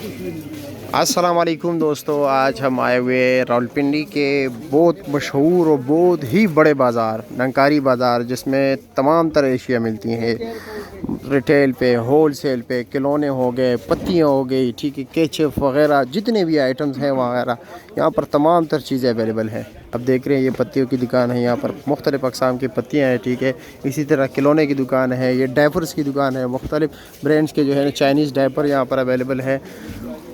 अस्सलाम वालेकुम दोस्तों, आज हम आए हुए रावलपिंडी के बहुत मशहूर और बहुत ही बड़े बाज़ार नंकारी बाज़ार, जिसमें तमाम तरह अशिया मिलती हैं। रिटेल पे, होल सेल पे, खिलौने हो गए, पत्तियाँ हो गई, ठीक है, केचप वगैरह जितने भी आइटम्स हैं वगैरह यहाँ पर तमाम तरह चीज़ें अवेलेबल हैं। अब देख रहे हैं ये पत्तियों की दुकान है, यहाँ पर मुख्तलिफ़ अक़साम की पत्तियाँ हैं, ठीक है। इसी तरह खिलौने की दुकान है, ये डायपर्स की दुकान है, मुख्तलिफ़ ब्रांड्स के जो है चाइनीज़ डायपर यहाँ पर अवेलेबल है।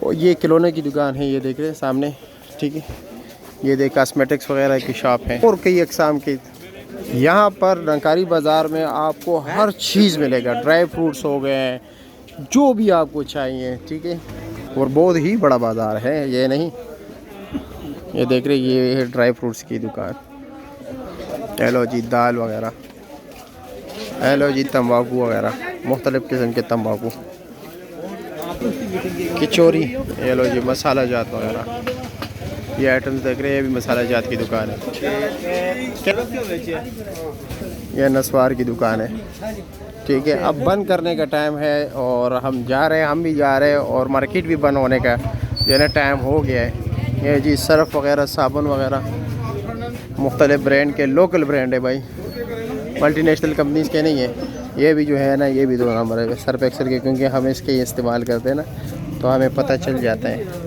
और ये खिलौने की दुकान है, ये देख रहे हैं सामने, ठीक है। ये देख कॉस्मेटिक्स वगैरह की शॉप है और कई अक़साम की। यहाँ पर नंकारी बाज़ार में आपको हर चीज़ मिलेगा, ड्राई फ्रूट्स हो गए, जो भी आपको चाहिए, ठीक है। और बहुत ही बड़ा बाज़ार है, ये नहीं, ये देख रहे ये है ड्राई फ्रूट्स की दुकान। हेलो जी, दाल वगैरह, हेलो जी, तंबाकू वगैरह, मुख्तलिफ़ किस्म के तंबाकू, किचोरी, ये लो जी, मसाला जात वगैरह, ये आइटम्स देख रहे हैं, ये भी मसाला जात की दुकान है। ये नस्वार की दुकान है, ठीक है। अब बंद करने का टाइम है और हम जा रहे हैं, हम भी जा रहे हैं और मार्केट भी बंद होने का जो है टाइम हो गया है। ये जी सर्फ़ वगैरह, साबुन वगैरह, मुख्तलिफ़ ब्रांड के, लोकल ब्रांड है भाई, मल्टीनेशनल कंपनीज़ के नहीं है। ये भी जो है ना, ये भी 2 नंबर है सर्फ एक्सेल के, क्योंकि हम इसके इस्तेमाल करते हैं ना, तो हमें पता चल जाता है।